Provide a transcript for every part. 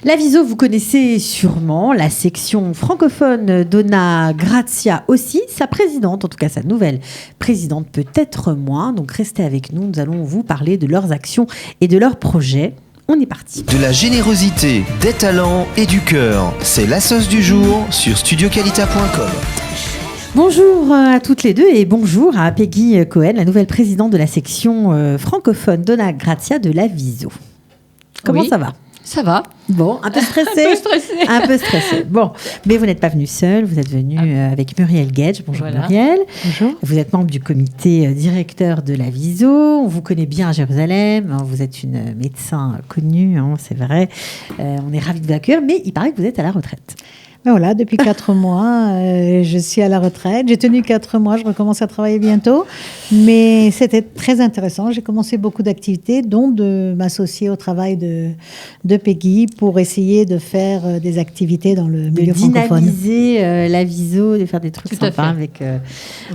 La Viso, vous connaissez sûrement la section francophone Donna Grazia aussi, sa présidente, en tout cas sa nouvelle présidente peut-être moins. Donc restez avec nous, nous allons vous parler de leurs actions et de leurs projets. On est parti. De la générosité, des talents et du cœur, c'est la sauce du jour sur studioqualita.com. Bonjour à toutes les deux et bonjour à Peggy Cohen, la nouvelle présidente de la section francophone Donna Grazia de la Viso. Comment ça va ? Ça va. Bon, un peu stressé. Un peu stressé. Bon, mais vous n'êtes pas venue seule, vous êtes venue avec Muriel Gage. Bonjour Muriel. Bonjour. Vous êtes membre du comité directeur de la Viso. On vous connaît bien à Jérusalem. Vous êtes une médecin connue, c'est vrai. On est ravis de vous accueillir, mais il paraît que vous êtes à la retraite. Voilà, depuis 4 mois, je suis à la retraite. J'ai tenu 4 mois, je recommence à travailler bientôt. Mais c'était très intéressant. J'ai commencé beaucoup d'activités, dont de m'associer au travail de Peggy pour essayer de faire des activités dans le milieu francophone. De dynamiser la Viso, de faire des trucs sympas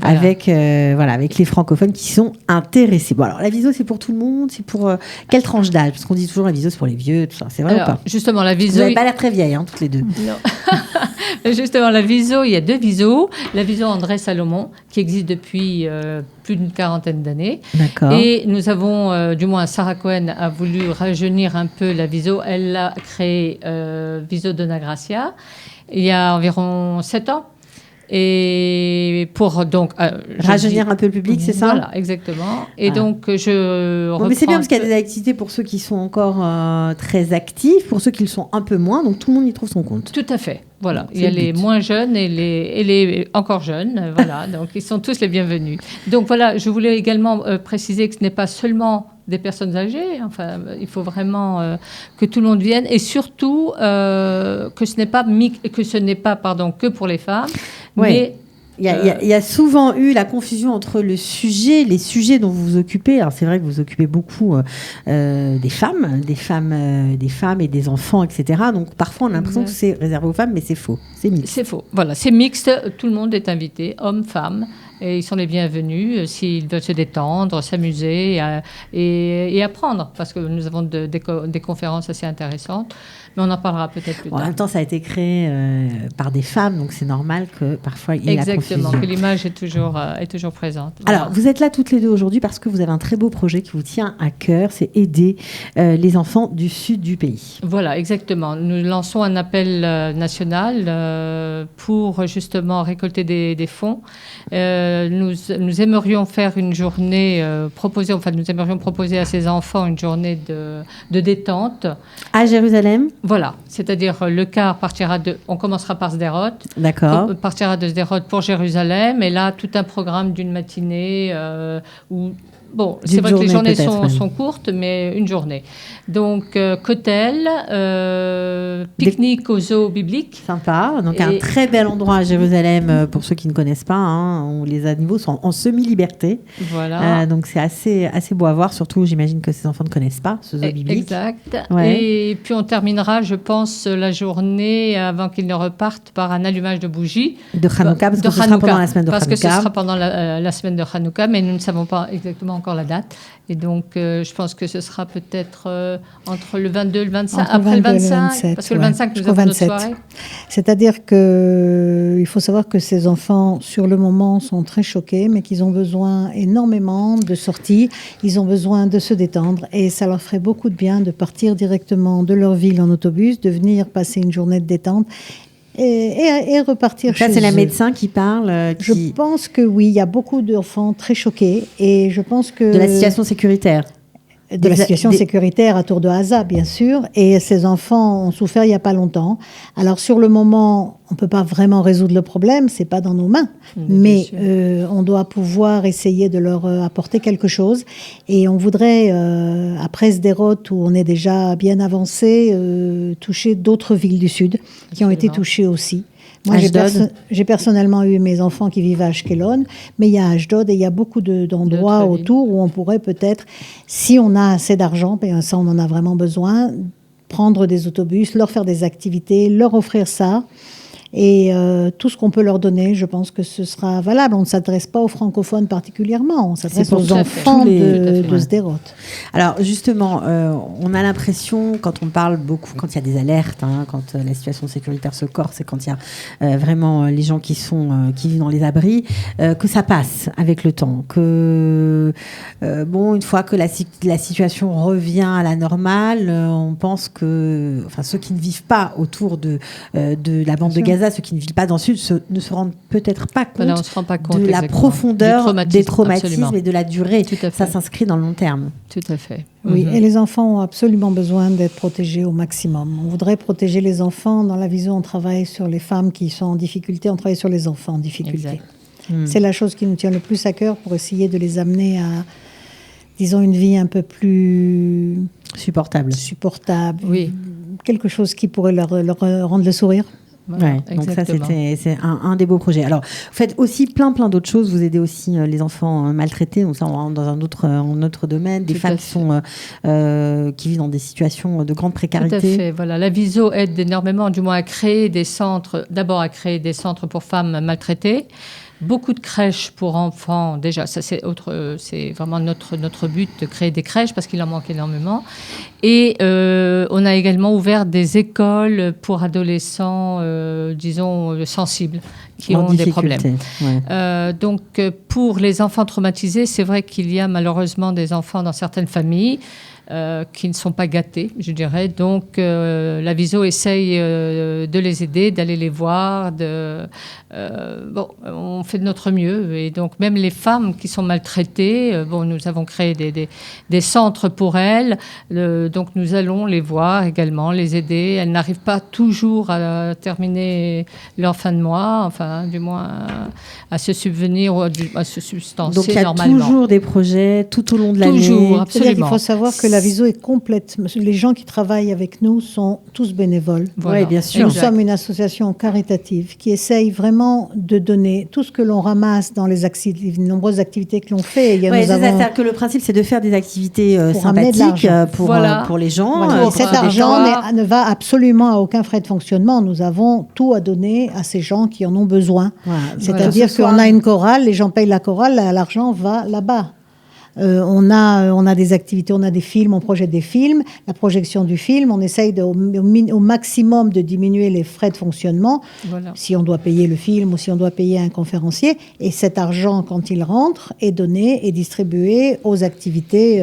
avec les francophones qui sont intéressés. Bon, alors la Viso, c'est pour tout le monde. C'est pour quelle tranche d'âge ? Parce qu'on dit toujours la Viso, c'est pour les vieux, tout ça. C'est vrai ou pas ? Justement, la Viso... Vous n'avez pas l'air très vieille, toutes les deux. Non. Justement, la Viso, il y a 2 Visos. La Viso André Salomon, qui existe depuis plus d'une 40aine d'années. D'accord. Et nous avons, du moins Sarah Cohen a voulu rajeunir un peu la Viso. Elle a créé Viso Donna Grazia il y a environ 7 ans. Et pour donc rajeunir un peu le public, c'est ça ? Voilà, exactement. Et donc mais c'est bien parce qu'il y a des activités pour ceux qui sont encore très actifs, pour ceux qui le sont un peu moins, donc tout le monde y trouve son compte. Tout à fait. Voilà, il y a les moins jeunes et les encore jeunes, voilà, donc ils sont tous les bienvenus. Donc voilà, je voulais également préciser que ce n'est pas seulement des personnes âgées, enfin, il faut vraiment que tout le monde vienne et surtout que ce n'est pas que pour les femmes, mais... Il y a souvent eu la confusion entre les sujets dont vous vous occupez. Alors c'est vrai que vous vous occupez beaucoup des femmes et des enfants, etc. Donc parfois on a l'impression que c'est réservé aux femmes, mais c'est faux. C'est mixte. C'est faux. Voilà, c'est mixte. Tout le monde est invité, hommes, femmes. Et ils sont les bienvenus s'ils veulent se détendre, s'amuser et apprendre. Parce que nous avons des conférences assez intéressantes. Mais on en parlera peut-être plus tard. En même temps, ça a été créé par des femmes, donc c'est normal que parfois il y ait la confusion. Exactement, que l'image est toujours présente. Voilà. Alors, vous êtes là toutes les deux aujourd'hui parce que vous avez un très beau projet qui vous tient à cœur, c'est aider les enfants du sud du pays. Voilà, exactement. Nous lançons un appel national pour justement récolter des fonds. Nous aimerions faire une journée, nous aimerions proposer à ces enfants une journée de détente. À Jérusalem ? Voilà, c'est-à-dire le car on commencera par Sderot. D'accord. Partira de Sderot pour Jérusalem, et là, tout un programme d'une matinée où... Bon, c'est vrai que les journées sont courtes, mais une journée. Donc, cocktail, pique-nique au zoo biblique. Sympa. Donc, un très bel endroit à Jérusalem, pour ceux qui ne connaissent pas, où les animaux sont en semi-liberté. Voilà. Donc, c'est assez beau à voir. Surtout, j'imagine que ces enfants ne connaissent pas ce zoo biblique. Exact. Ouais. Et puis, on terminera, je pense, la journée, avant qu'ils ne repartent, par un allumage de bougies. De Hanouka, parce que ce sera pendant la semaine de Hanouka. Parce que ce sera pendant la semaine de Hanouka, mais nous ne savons pas exactement encore la date. Et donc, je pense que ce sera peut-être entre le 22 et le 25, après le 25, parce que le 25, nous avons notre soirée. C'est-à-dire qu'il faut savoir que ces enfants, sur le moment, sont très choqués, mais qu'ils ont besoin énormément de sorties, ils ont besoin de se détendre, et ça leur ferait beaucoup de bien de partir directement de leur ville en autobus, de venir passer une journée de détente, et repartir chez eux. Ça, c'est la médecin qui parle. Je pense que oui, il y a beaucoup d'enfants très choqués, et je pense que... De la situation sécuritaire. De la situation sécuritaire à Tour de Haza, bien sûr. Et ces enfants ont souffert il n'y a pas longtemps. Alors, sur le moment, on ne peut pas vraiment résoudre le problème, ce n'est pas dans nos mains. Mais on doit pouvoir essayer de leur apporter quelque chose. Et on voudrait, après Sderot, où on est déjà bien avancé, toucher d'autres villes du Sud qui ont été touchées aussi. Moi, j'ai personnellement eu mes enfants qui vivent à Ashkelon, mais il y a Ashdod et il y a beaucoup d'endroits autour où on pourrait peut-être, si on a assez d'argent, et ça on en a vraiment besoin, prendre des autobus, leur faire des activités, leur offrir ça. Et tout ce qu'on peut leur donner, je pense que ce sera valable. On ne s'adresse pas aux francophones particulièrement, on s'adresse aux enfants de Sderot. Alors justement, on a l'impression, quand on parle beaucoup, quand il y a des alertes, quand la situation sécuritaire se corse et quand il y a vraiment les gens qui vivent dans les abris, que ça passe avec le temps. Que une fois que la situation revient à la normale, on pense que ceux qui ne vivent pas autour de la bande de Gaza, ceux qui ne vivent pas dans le sud, ne se rendent peut-être pas compte, on se rend pas compte de la profondeur des traumatismes et de la durée. Ça s'inscrit dans le long terme. Tout à fait. Oui, et les enfants ont absolument besoin d'être protégés au maximum. On voudrait protéger les enfants. Dans la vision, on travaille sur les femmes qui sont en difficulté, on travaille sur les enfants en difficulté. C'est la chose qui nous tient le plus à cœur pour essayer de les amener à, disons, une vie un peu plus supportable. Oui. Quelque chose qui pourrait leur rendre le sourire. Voilà, donc ça, c'est un des beaux projets. Alors, vous faites aussi plein d'autres choses. Vous aidez aussi les enfants maltraités. Donc ça, on rentre dans un autre domaine. Des femmes qui vivent dans des situations de grande précarité. Tout à fait. Voilà, la Viso aide énormément, du moins à créer des centres. D'abord à créer des centres pour femmes maltraitées. Beaucoup de crèches pour enfants, déjà, ça c'est vraiment notre but de créer des crèches parce qu'il en manque énormément. Et on a également ouvert des écoles pour adolescents, disons, sensibles, qui ont des problèmes. Ouais. Donc, pour les enfants traumatisés, c'est vrai qu'il y a malheureusement des enfants dans certaines familles qui ne sont pas gâtés, je dirais. Donc, la Viso essaye de les aider, d'aller les voir. On fait de notre mieux. Et donc, même les femmes qui sont maltraitées, nous avons créé des centres pour elles. Donc, nous allons les voir également, les aider. Elles n'arrivent pas toujours à terminer leur fin de mois, enfin, du moins à se subvenir ou à se substancer normalement. Donc, il y a toujours des projets tout au long de l'année. Toujours, absolument. Il faut savoir que la Viso est complète. Les gens qui travaillent avec nous sont tous bénévoles. Voilà. Oui, bien sûr. Nous sommes une association caritative qui essaye vraiment de donner tout ce que l'on ramasse dans les nombreuses activités que l'on fait. C'est-à-dire que le principe, c'est de faire des activités sympathiques pour les gens. Voilà. Et cet argent ne va absolument à aucun frais de fonctionnement. Nous avons tout à donner à ces gens qui en ont besoin. Voilà. C'est-à-dire qu'on a une chorale, les gens payent la chorale, l'argent va là-bas. On a des activités, on a des films, on projette des films. La projection du film, on essaye au maximum de diminuer les frais de fonctionnement, si on doit payer le film ou si on doit payer un conférencier. Et cet argent, quand il rentre, est donné et distribué aux activités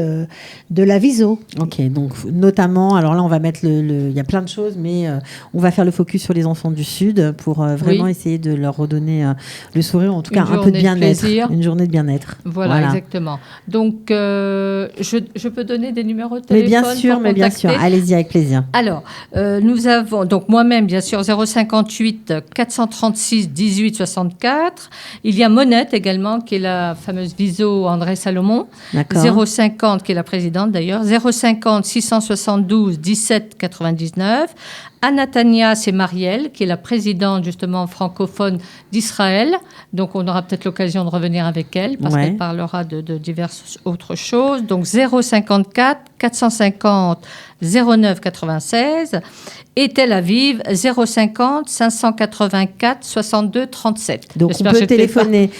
de la Viso. Ok, donc notamment, alors là on va mettre il y a plein de choses, mais on va faire le focus sur les enfants du Sud pour vraiment essayer de leur redonner le sourire, en tout cas un peu de bien-être. Une journée de bien-être. Voilà. Exactement. Donc, je peux donner des numéros de téléphone mais bien sûr. Allez-y, avec plaisir. Alors, nous avons, donc moi-même, bien sûr, 058 436 18 64. Il y a Monette également, qui est la fameuse Viso André Salomon. D'accord. 050, qui est la présidente d'ailleurs. 050 672 17 99. Anatania, c'est Marielle, qui est la présidente justement francophone d'Israël. Donc, on aura peut-être l'occasion de revenir avec elle parce qu'elle parlera de diverses autres choses. Donc, 054 450 09 96 et Tel Aviv 050 584 62 37. Donc, on peut téléphoner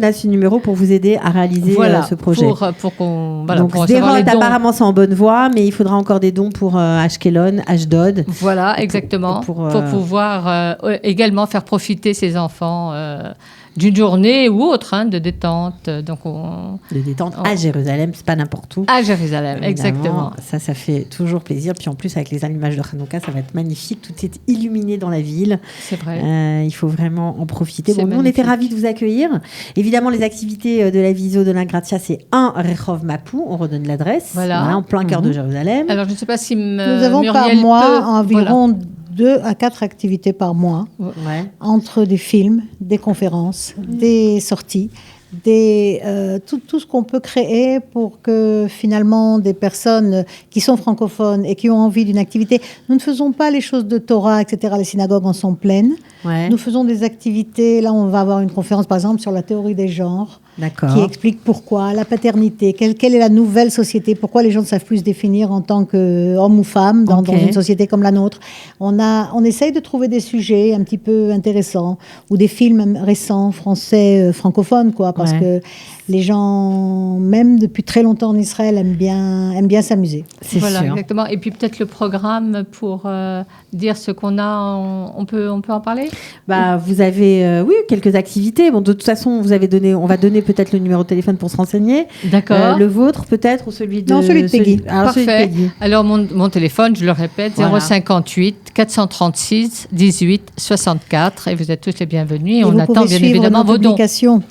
à ce numéro pour vous aider à réaliser ce projet. Pour qu'on donc, Sderot, apparemment, c'est en bonne voie, mais il faudra encore des dons pour Ashkelon, Ashdod. Voilà, exactement. Pour pouvoir également faire profiter ces enfants d'une journée ou autre de détente. De détente à Jérusalem, c'est pas n'importe où. À Jérusalem, exactement. Ça fait toujours plaisir. Puis en plus, avec les allumages de Hanouka, ça va être magnifique. Tout est illuminé dans la ville. C'est vrai. Il faut vraiment en profiter. Nous, on était ravis de vous accueillir. Évidemment, les activités de la Viso de l'Ingratia, c'est 1 Rehov Mapou. On redonne l'adresse. Voilà. En plein cœur de Jérusalem. Alors, je ne sais pas si nous avons par mois environ 2 à 4 activités par mois, entre des films, des conférences, des sorties, tout ce qu'on peut créer pour que finalement des personnes qui sont francophones et qui ont envie d'une activité, nous ne faisons pas les choses de Torah, etc. Les synagogues en sont pleines. Nous faisons des activités, là on va avoir une conférence par exemple sur la théorie des genres. D'accord. qui explique pourquoi la paternité, quelle est la nouvelle société, pourquoi les gens ne savent plus se définir en tant qu'homme ou femme dans une société comme la nôtre. On essaye de trouver des sujets un petit peu intéressants ou des films récents français francophones, quoi, parce que les gens, même depuis très longtemps en Israël, aiment bien s'amuser. C'est voilà, sûr. exactement. Et puis peut-être le programme pour dire ce qu'on a, on peut en parler. Vous avez quelques activités. Bon, de toute façon, on va donner peut-être le numéro de téléphone pour se renseigner. D'accord. Le vôtre peut-être ou celui de... Non, celui de Peggy. Parfait. Celui de Peggy. Alors mon téléphone, je le répète, 058 436 18 64 et vous êtes tous les bienvenus. Et on attend bien évidemment vos dons.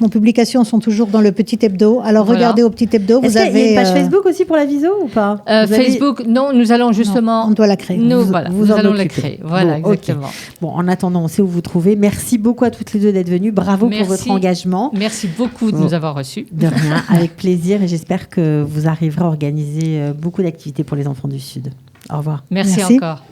Nos publications sont toujours dans le Petit Hebdo. Alors regardez au Petit Hebdo. Est-ce qu'il y a une page Facebook aussi pour la viso ou pas Facebook, non, nous allons justement... Non, on doit la créer. Nous allons la créer. Voilà, exactement. Okay. Bon, en attendant, on sait où vous trouvez. Merci beaucoup à toutes les deux d'être venues. Bravo pour votre engagement. Merci beaucoup de nous avoir reçus. De rien, avec plaisir. Et j'espère que vous arriverez à organiser beaucoup d'activités pour les enfants du Sud. Au revoir. Merci encore.